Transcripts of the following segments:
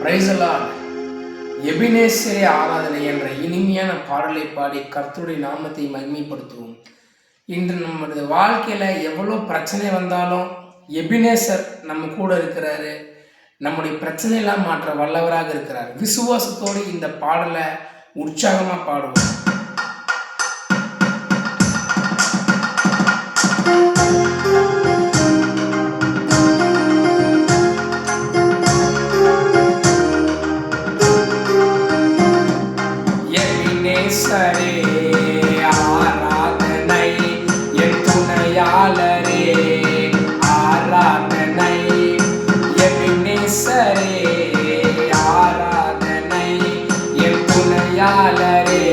Praise the Lord. எபினேசரே ஆராதனை என்ற இனிமையான பாடலை பாடி கர்த்தருடைய நாமத்தை மகிமைப்படுத்துவோம். இன்று நம்முடைய வாழ்க்கையில எவ்வளோ பிரச்சனை வந்தாலும் எபினேசர் நம்ம கூட இருக்கிறாரு. நம்முடைய பிரச்சனையெல்லாம் மாற்ற வல்லவராக இருக்கிறார். விசுவாசத்தோடு இந்த பாடலை உற்சாகமா பாடுவோம். எபினேசரே ஆராதனை, என் துணையாளரே ஆராதனை. எபினேசரே ஆராதனை, என் துணையாளரே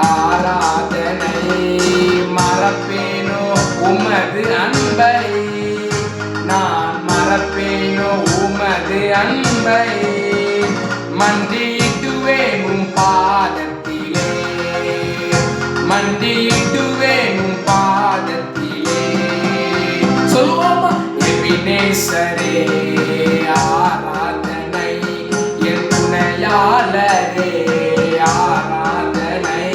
ஆராதனை. மறப்பேனோ உமது அன்பை, நான் மறப்பேனோ உமது அன்பை. மண்டியிடுவேன் உம் பாதத்திலே, மண்டியிடுவேன் உம் பாதத்திலே. சொல்லுவோமா? எபினேசரே ஆராதனை, என் துணையாளரே ஆராதனை.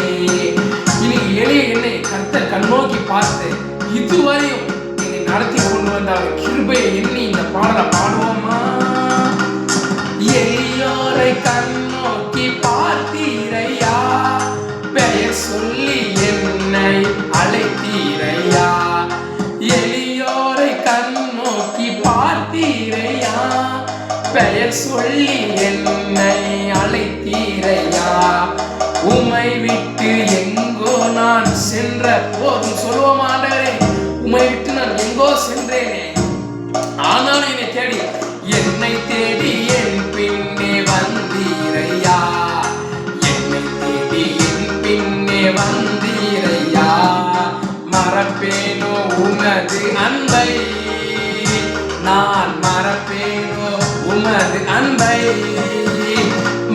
இன்னைக்கு எளிய என்னை கர்த்தர் கண்ணோக்கி பார்த்து இதுவரையும் என்னை நடத்தி கொண்டு வந்த கிருபையை எண்ணி இந்த பாடலை பாடுவோமா? எளியோரை கண்ணோக்கி பார்த்தீரையா, பெயர் சொல்லி என்னை அழைத்தீரையா. எளியோரை கண்ணோக்கி பார்த்தீரையா, பெயர் சொல்லி என்னை அழைத்தீரையா. உமை விட்டு எங்கோ நான் சென்ற போதும், சொல்லுவோம் ஆண்டவரே, உமை விட்டு நான் எங்கோ சென்றேனே, ஆனால் என்னை தேடி என்னை தேடி என் பின்னே வந்தீரையா. என்னை தேடி என் பின்னே வந்தீரையா. மறப்பேனோ உமது அன்பை, நான் மறப்பேனோ உமது அன்பை.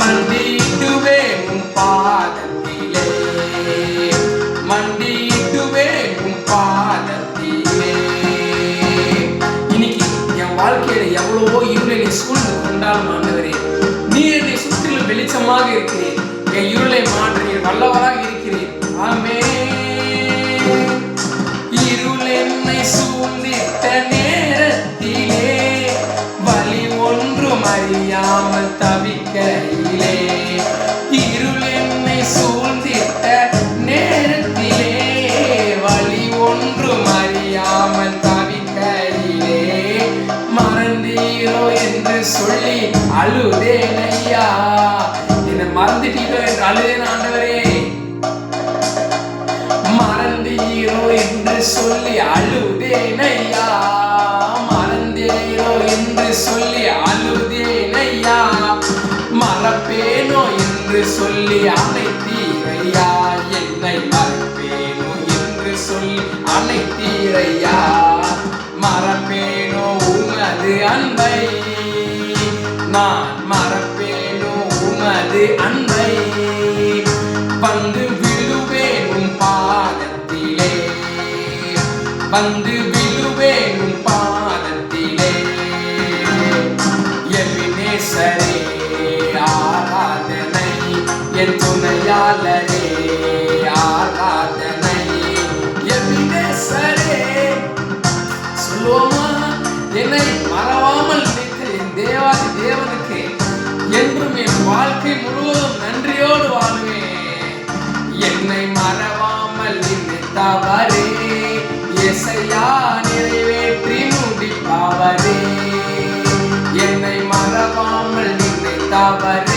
மண்டியிடுவேன் உம் பாதத்திலே, மண்டியிடுவேன் உம் பாதத்திலே. இன்னைக்கு என் வாழ்க்கையில எவ்வளவோ இருளை நீ சூழ்ந்து கொண்டாலும் ஆண்டவரே, நீர் என்னை சுற்றிலும் வெளிச்சமாக இருக்கிறீர். என் இருளை மாற்ற நீர் வல்லவராக இருக்கிறீர். ஆமென். இருள் என்னை சூழ்ந்திட்ட நேரத்திலே, வழி ஒன்றும் அறியாமல் தவிக்கையிலே. இருள் என்னை சூழ்ந்திட்ட நேரத்திலே, வழி ஒன்றும் அறியாமல் தவிக்கையிலே. மறந்தீரோ என்று சொல்லி அழுதேன் ஐயா, என்னை மறந்துட்டீரோ என்று அழுதேன் ஆண்டவரே. மறந்தீரோ என்று சொல்லி அழுதேன் ஐயா, மறந்தீரோ என்று சொல்லி அழுதேன் ஐயா. மறப்பேனோ என்று சொல்லி அழைத்தீரையா, என்னை மறப்பேனோ என்று சொல்லி அழைத்தீரையா. மறப்பேனோ உமது அன்பை, நான் மறப்பேனோ உமது அன்பை. வந்து விழுவேன் உம் பாதத்திலே, வந்து விழுவேன் உம் பாதத்திலே. எபினேசரே ஆராதனை, என் துணையாளரே ஆராதனை. எபினேசரே, சொல்லுவோமா? என்னை மறவாமல் நினைத்த என் தேவாதி தேவனுக்கு என்றும் என் வாழ்க்கை முழுவதும் நன்றியோடு வாழ்வேன். என்னை மறவாமல் நினைத்தவரே, இயேசையா நிறைவேற்றி முடிப்பவரே. என்னை மறவாமல் நினைத்தவரே,